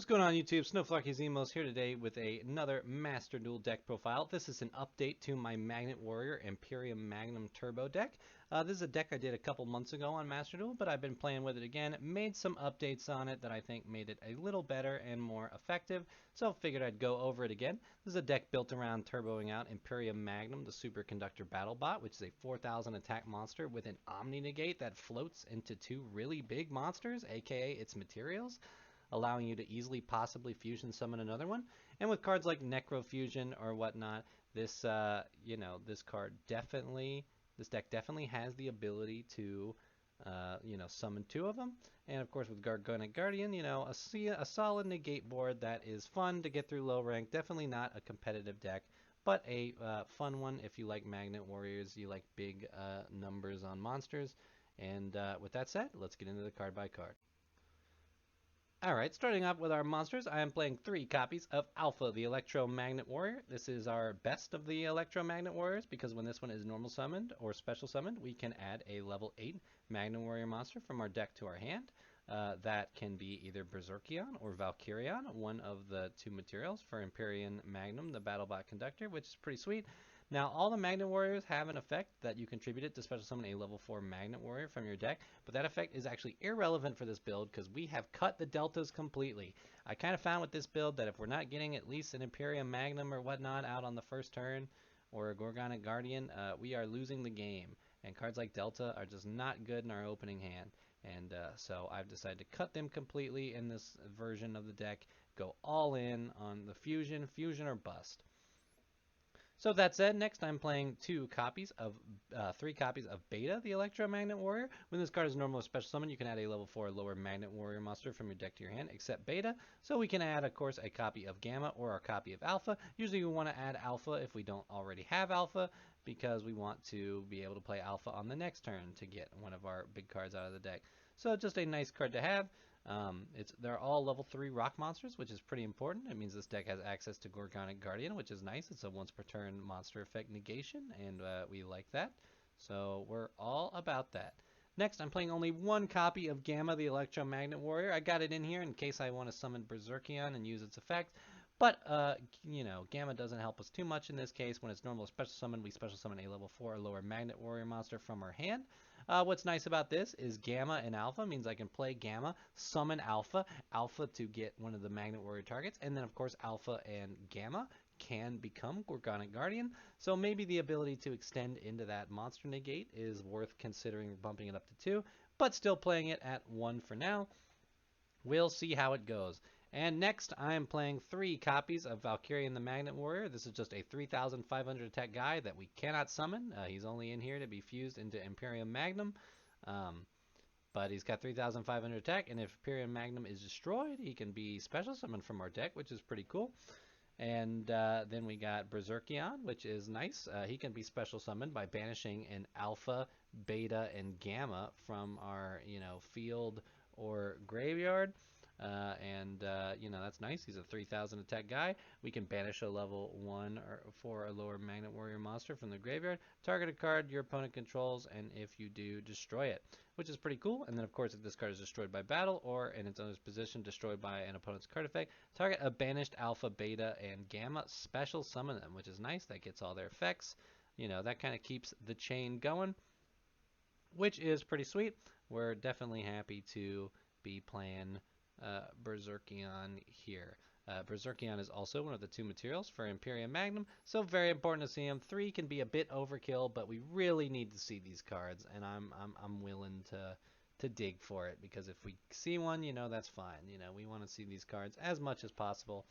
What's going on YouTube? Snowflakey Zemos here today with another Master Duel deck profile. This is an update to my Magnet Warrior Imperium Magnum Turbo deck. This is a deck I did a couple months ago on Master Duel, but I've been playing with it again. Made some updates on it that I think made it a little better and more effective, so figured I'd go over it again. This is a deck built around turboing out Imperium Magnum, the Superconductor Battlebot, which is a 4,000 attack monster with an Omni Negate that floats into two really big monsters, aka its materials, allowing you to easily possibly fusion summon another one. And with cards like Necrofusion or whatnot, this this deck definitely has the ability to summon two of them. And of course with Gargonic Guardian, a solid negate board that is fun to get through low rank. Definitely not a competitive deck, but a fun one if you like Magnet Warriors, you like big numbers on monsters. And with that said, let's get into the card by card. Alright, starting off with our monsters, I am playing 3 copies of Alpha, the Electromagnet Warrior. This is our best of the Electromagnet Warriors, because when this one is normal summoned or special summoned, we can add a level 8 Magnet Warrior monster from our deck to our hand. That can be either Berserkion or Valkyrion, one of the 2 materials for Imperium Magnum, the Battlebot Conductor, which is pretty sweet. Now, all the Magnet Warriors have an effect that you contributed to special summon a level 4 Magnet Warrior from your deck, but that effect is actually irrelevant for this build because we have cut the deltas completely. I kind of found with this build that if we're not getting at least an Imperium Magnum or whatnot out on the first turn, or a Gorgonic Guardian, we are losing the game. And cards like Delta are just not good in our opening hand. And so I've decided to cut them completely in this version of the deck, go all in on the fusion or bust. So that said, next I'm playing 3 copies of Beta, the Electromagnet Warrior. When this card is normal or special summon, you can add a level 4 lower Magnet Warrior monster from your deck to your hand, except Beta. So we can add, of course, a copy of Gamma or a copy of Alpha. Usually we want to add Alpha if we don't already have Alpha, because we want to be able to play Alpha on the next turn to get one of our big cards out of the deck. So just a nice card to have. They're all level 3 rock monsters, which is pretty important. It means this deck has access to Gorgonic Guardian, which is nice. It's a once per turn monster effect negation, and we like that. So we're all about that. Next, I'm playing only 1 copy of Gamma, the Electromagnet Warrior. I got it in here in case I want to summon Berserkion and use its effect. But, Gamma doesn't help us too much in this case. When it's normal special summon, we special summon a level 4 or lower Magnet Warrior monster from our hand. What's nice about this is Gamma and Alpha means I can play Gamma, summon Alpha to get one of the Magnet Warrior targets, and then of course Alpha and Gamma can become Gorgonic Guardian, so maybe the ability to extend into that monster negate is worth considering bumping it up to 2, but still playing it at 1 for now. We'll see how it goes. And next, I am playing 3 copies of Valkyrion the Magnet Warrior. This is just a 3,500 attack guy that we cannot summon. He's only in here to be fused into Imperium Magnum. But he's got 3,500 attack, and if Imperium Magnum is destroyed, he can be special summoned from our deck, which is pretty cool. And then we got Berserkion, which is nice. He can be special summoned by banishing an Alpha, Beta, and Gamma from our, field or graveyard. That's nice. He's a 3,000 attack guy. We can banish a level 1 or 4 or lower Magnet Warrior monster from the graveyard. Target a card your opponent controls, and if you do, destroy it, which is pretty cool. And then, of course, if this card is destroyed by battle or in its owner's position, destroyed by an opponent's card effect, target a banished Alpha, Beta, and Gamma, special summon them, which is nice. That gets all their effects. That kind of keeps the chain going, which is pretty sweet. We're definitely happy to be playing Berserkion here. Berserkion is also one of the 2 materials for Imperium Magnum, so very important to see him. 3 can be a bit overkill, but we really need to see these cards, and I'm willing to dig for it, because if we see one, that's fine. We want to see these cards as much as possible.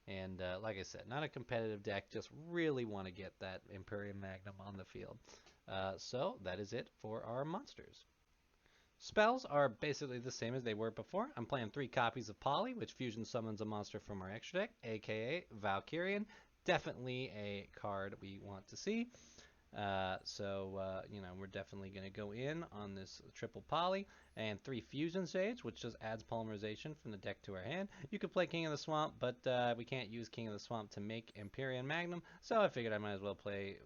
And like I said, not a competitive deck, just really want to get that Imperium Magnum on the field. So that is it for our monsters. Spells are basically the same as they were before. I'm playing 3 copies of Poly, which fusion summons a monster from our extra deck, aka Valkyrion. Definitely a card we want to see. We're definitely going to go in on this triple Poly. And 3 Fusion Sage, which just adds polymerization from the deck to our hand. You could play King of the Swamp, but we can't use King of the Swamp to make Imperium Magnum, so I figured I might as well play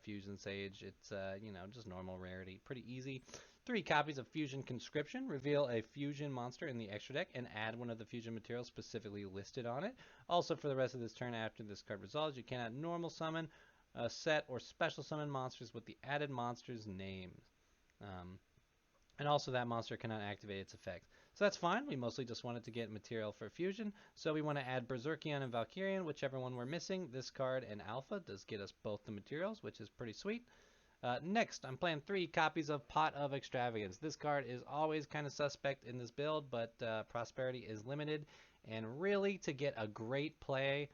Fusion Sage. It's, just normal rarity, pretty easy. 3 copies of Fusion Conscription. Reveal a fusion monster in the extra deck and add one of the fusion materials specifically listed on it. Also, for the rest of this turn after this card resolves, you cannot normal summon, set, or special summon monsters with the added monster's name. Um, and also that monster cannot activate its effect. So that's fine. We mostly just wanted to get material for fusion. So we want to add Berserkion and Valkyrian, whichever one we're missing. This card and Alpha does get us both the materials, which is pretty sweet. Next, I'm playing 3 copies of Pot of Extravagance. This card is always kind of suspect in this build, but Prosperity is limited. And really, to get a great play,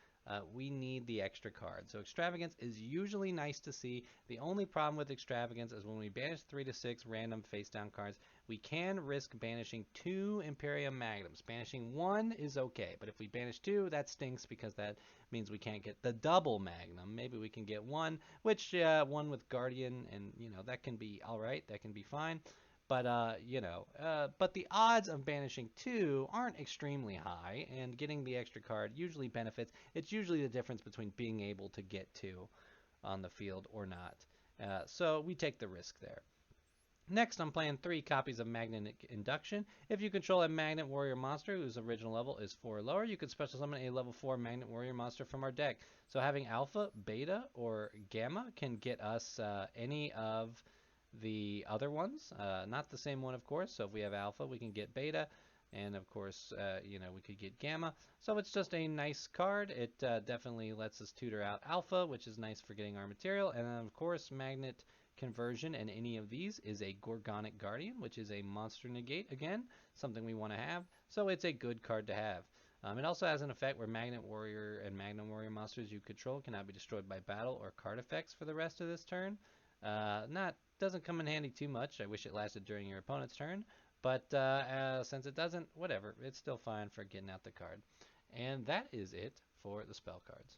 we need the extra card. So Extravagance is usually nice to see. The only problem with Extravagance is when we banish 3 to 6 random face-down cards, we can risk banishing 2 Imperium Magnums. Banishing 1 is okay, but if we banish 2, that stinks because that means we can't get the double Magnum. Maybe we can get 1, which 1 with Guardian, and that can be all right. That can be fine. But but the odds of banishing 2 aren't extremely high, and getting the extra card usually benefits. It's usually the difference between being able to get 2 on the field or not. So we take the risk there. Next, I'm playing 3 copies of Magnetic Induction. If you control a Magnet Warrior monster whose original level is 4 or lower, you can special summon a level 4 Magnet Warrior monster from our deck. So having Alpha, Beta, or Gamma can get us any of the other ones. Not the same one, of course. So if we have Alpha, we can get Beta. And of course, we could get Gamma. So it's just a nice card. It definitely lets us tutor out Alpha, which is nice for getting our material. And then, of course, Magnet Conversion and any of these is a Gorgonic Guardian, which is a monster negate, again, something we want to have. So it's a good card to have. It also has an effect where Magnet Warrior and Magnum Warrior monsters you control cannot be destroyed by battle or card effects for the rest of this turn. Doesn't come in handy too much. I wish it lasted during your opponent's turn, but since it doesn't, whatever. It's still fine for getting out the card. And that is it for the spell cards.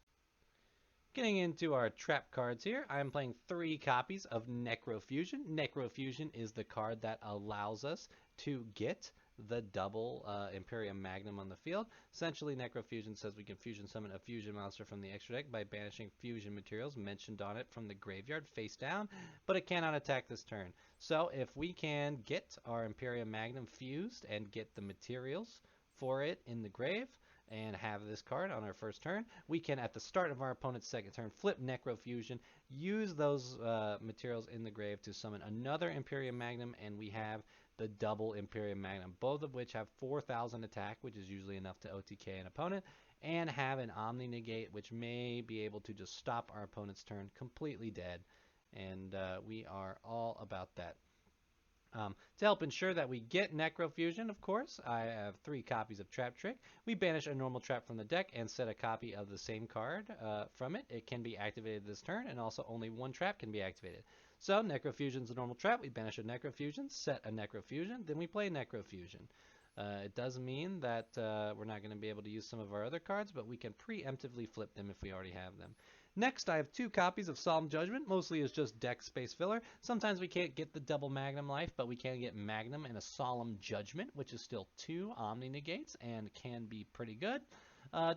Getting into our trap cards here, I'm playing 3 copies of Necrofusion. Necrofusion is the card that allows us to get the double Imperium Magnum on the field. Essentially, Necrofusion says we can fusion summon a fusion monster from the extra deck by banishing fusion materials mentioned on it from the graveyard face down, but it cannot attack this turn. So if we can get our Imperium Magnum fused and get the materials for it in the grave, and have this card on our first turn, we can, at the start of our opponent's second turn, flip Necrofusion, use those materials in the grave to summon another Imperium Magnum, and we have the double Imperium Magnum, both of which have 4,000 attack, which is usually enough to OTK an opponent, and have an Omni Negate, which may be able to just stop our opponent's turn completely dead, and we are all about that. To help ensure that we get Necrofusion, of course, I have 3 copies of Trap Trick. We banish a normal trap from the deck and set a copy of the same card from it. It can be activated this turn, and also only 1 trap can be activated. So Necrofusion's a normal trap. We banish a Necrofusion, set a Necrofusion, then we play Necrofusion. It does mean that we're not going to be able to use some of our other cards, but we can preemptively flip them if we already have them. Next, I have 2 copies of Solemn Judgment, mostly as just deck space filler. Sometimes we can't get the double Magnum life, but we can get Magnum and a Solemn Judgment, which is still 2 Omni Negates and can be pretty good.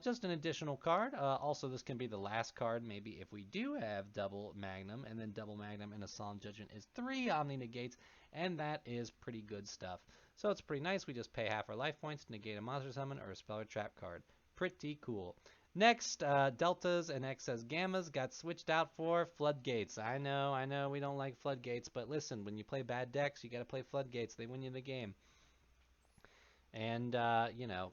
Just an additional card. Also, this can be the last card, maybe if we do have double Magnum, and then double Magnum and a Solemn Judgment is 3 Omni Negates, and that is pretty good stuff. So it's pretty nice. We just pay half our life points to negate a monster summon or a spell or trap card. Pretty cool. Next, deltas and excess gammas got switched out for floodgates. I know, we don't like floodgates, but listen, when you play bad decks, you got to play floodgates. They win you the game. And,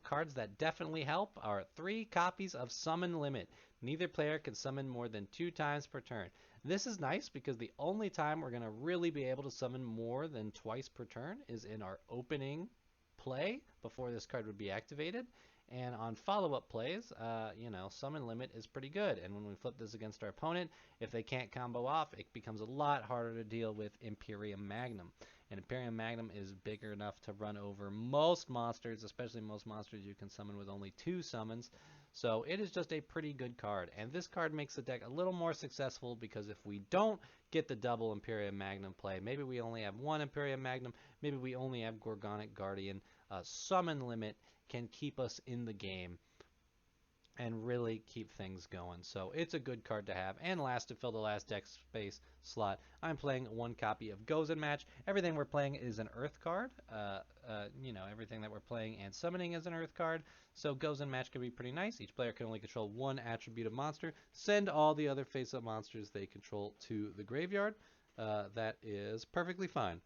cards that definitely help are 3 copies of Summon Limit. Neither player can summon more than 2 times per turn. This is nice because the only time we're going to really be able to summon more than twice per turn is in our opening play before this card would be activated. And on follow-up plays, Summon Limit is pretty good. And when we flip this against our opponent, if they can't combo off, it becomes a lot harder to deal with Imperium Magnum. And Imperium Magnum is bigger enough to run over most monsters, especially most monsters you can summon with only 2 summons. So it is just a pretty good card. And this card makes the deck a little more successful because if we don't get the double Imperium Magnum play, maybe we only have 1 Imperium Magnum, maybe we only have Gorgonic Guardian, Summon Limit can keep us in the game. and really keep things going. So it's a good card to have. And last, to fill the last deck space slot, I'm playing one copy of Gozen Match. Everything we're playing is an Earth card. Everything that we're playing and summoning is an Earth card. So Gozen Match can be pretty nice. Each player can only control one attribute of monster. Send all the other face-up monsters they control to the graveyard. That is perfectly fine.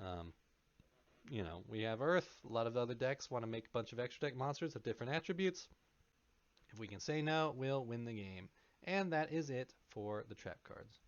Um, we have Earth. A lot of other decks want to make a bunch of extra deck monsters of different attributes. If we can say no, we'll win the game. And that is it for the trap cards.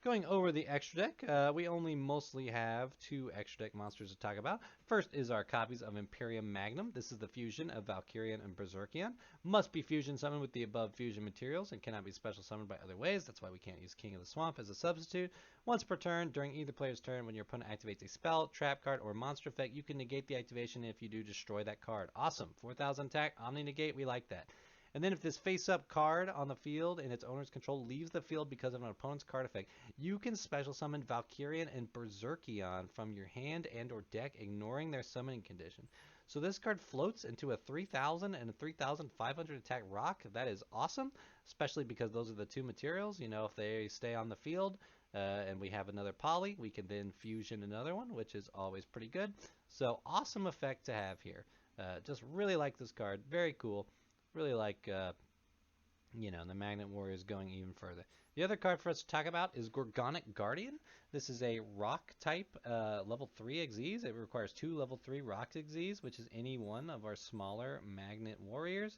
Going over the extra deck, we only mostly have two extra deck monsters to talk about. First is our copies of Imperium Magnum. This is the fusion of Valkyrian and Berserkion. Must be fusion summoned with the above fusion materials and cannot be special summoned by other ways. That's why we can't use King of the Swamp as a substitute. Once per turn, during either player's turn, when your opponent activates a spell, trap card, or monster effect, you can negate the activation. If you do, destroy that card. Awesome. 4,000 attack, Omni Negate, we like that. And then if this face-up card on the field in its owner's control leaves the field because of an opponent's card effect, you can special summon Valkyrian and Berserkion from your hand and or deck, ignoring their summoning condition. So this card floats into a 3,000 and a 3,500 attack rock. That is awesome, especially because those are the two materials. If they stay on the field and we have another poly, we can then fusion another one, which is always pretty good. So awesome effect to have here. Just really like this card. Very cool. Really like, the Magnet Warriors going even further. The other card for us to talk about is Gorgonic Guardian. This is a rock type level 3 Xyz. It requires 2 level 3 rock Xyz, which is any one of our smaller Magnet Warriors.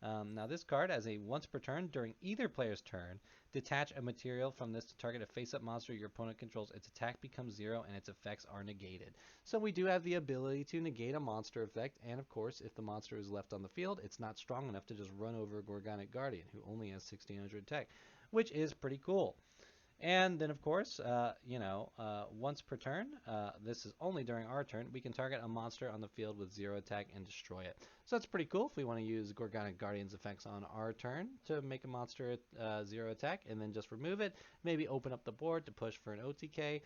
Now this card, as a once per turn during either player's turn, detach a material from this to target a face-up monster your opponent controls. Its attack becomes 0 and its effects are negated. So we do have the ability to negate a monster effect, and of course, if the monster is left on the field, it's not strong enough to just run over a Gorgonic Guardian, who only has 1,600 attack, which is pretty cool. And then, of course, once per turn, this is only during our turn, we can target a monster on the field with 0 attack and destroy it. So that's pretty cool if we want to use Gorgonic Guardian's effects on our turn to make a monster at 0 attack and then just remove it. Maybe open up the board to push for an OTK.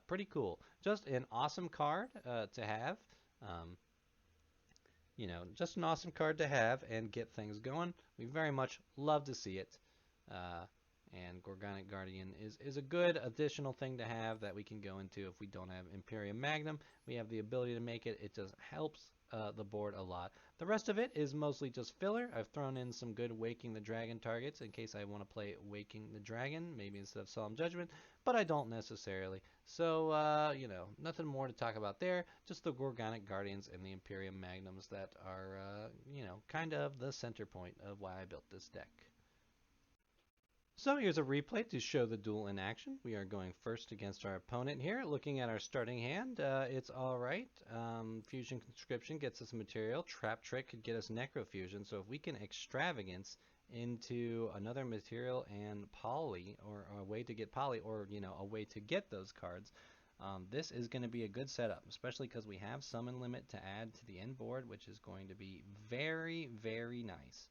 Pretty cool. Just an awesome card to have. Um, just an awesome card to have and get things going. We very much love to see it. Uh, and Gorgonic Guardian is a good additional thing to have that we can go into if we don't have Imperium Magnum. We have the ability to make it. It just helps the board a lot. The rest of it is mostly just filler. I've thrown in some good Waking the Dragon targets in case I want to play Waking the Dragon, maybe instead of Solemn Judgment, but I don't necessarily. So, nothing more to talk about there. Just the Gorgonic Guardians and the Imperium Magnums that are, kind of the center point of why I built this deck. So here's a replay to show the duel in action. We are going first against our opponent here. Looking at our starting hand, it's alright. Fusion Conscription gets us material. Trap Trick could get us Necrofusion. So if we can Extravagance into another material and poly, or a way to get poly, or a way to get those cards, this is going to be a good setup, especially because we have Summon Limit to add to the end board, which is going to be very, very nice.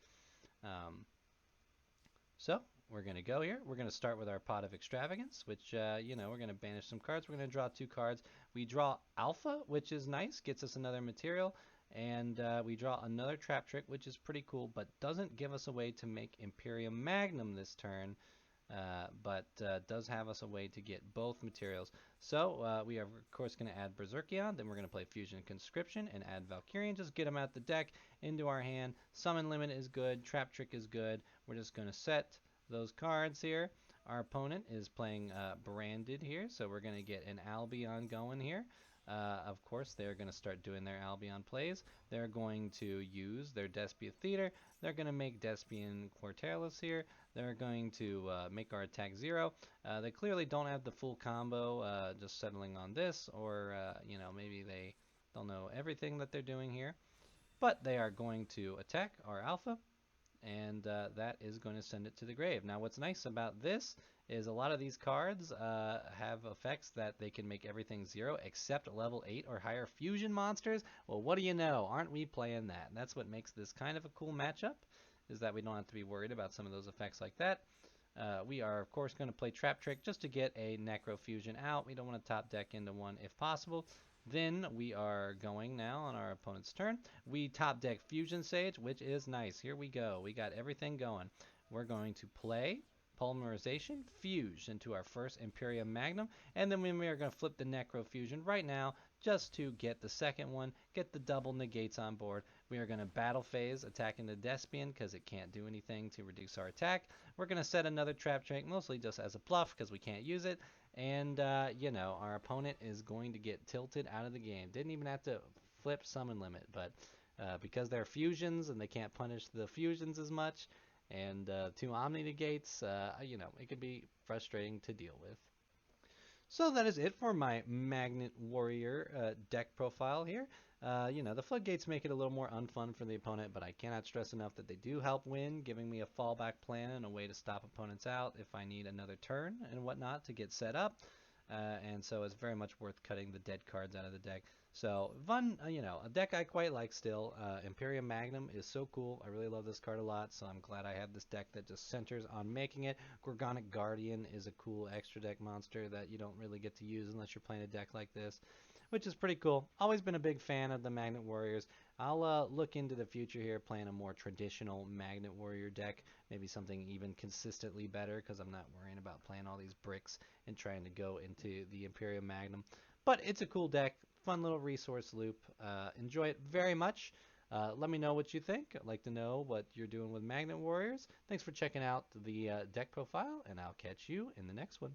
So we're going to go here. We're going to start with our Pot of Extravagance, which, we're going to banish some cards. We're going to draw 2 cards. We draw Alpha, which is nice, gets us another material. And we draw another Trap Trick, which is pretty cool, but doesn't give us a way to make Imperium Magnum this turn. But does have us a way to get both materials. So we are, of course, going to add Berserkion. Then we're going to play Fusion Conscription and add Valkyrian. Just get them out the deck into our hand. Summon Limit is good. Trap Trick is good. We're just going to set those cards here. Our opponent is playing Branded here, so we're going to get an Albion going here. Of course, they're going to start doing their Albion plays. They're going to use their Despia Theater. They're going to make Despian Quarterless here. They're going to make our attack 0. They clearly don't have the full combo, just settling on this, or maybe they don't know everything that they're doing here. But they are going to attack our Alpha, and that is going to send it to the grave. Now, what's nice about this is a lot of these cards have effects that they can make everything 0 except level 8 or higher fusion monsters. Well, what do you know? Aren't we playing that? And that's what makes this kind of a cool matchup, is that we don't have to be worried about some of those effects like that. We are, of course, going to play Trap Trick just to get a Necrofusion out. We don't want to top deck into one if possible, Then we are going now on our opponent's turn. We top deck Fusion Sage, which is nice. Here we go. We got everything going. We're going to play Polymerization, Fuse into our first Imperium Magnum, and then we are going to flip the Necrofusion right now just to get the second one, get the double negates on board. We are going to battle phase attacking the Despian because it can't do anything to reduce our attack. We're going to set another trap drink, mostly just as a bluff because we can't use it. And, our opponent is going to get tilted out of the game. Didn't even have to flip summon limit, but because they're fusions and they can't punish the fusions as much, and two Omni negates, it could be frustrating to deal with. So that is it for my Magnet Warrior deck profile here. The floodgates make it a little more unfun for the opponent, but I cannot stress enough that they do help win, giving me a fallback plan and a way to stop opponents out if I need another turn and whatnot to get set up. And so it's very much worth cutting the dead cards out of the deck. So fun, a deck I quite like still. Imperium Magnum is so cool. I really love this card a lot, so I'm glad I have this deck that just centers on making it. Gorgonic Guardian is a cool extra deck monster that you don't really get to use unless you're playing a deck like this, which is pretty cool. Always been a big fan of the Magnet Warriors. I'll look into the future here playing a more traditional Magnet Warrior deck, maybe something even consistently better because I'm not worrying about playing all these bricks and trying to go into the Imperium Magnum. But it's a cool deck, fun little resource loop. Enjoy it very much. Let me know what you think. I'd like to know what you're doing with Magnet Warriors. Thanks for checking out the deck profile, and I'll catch you in the next one.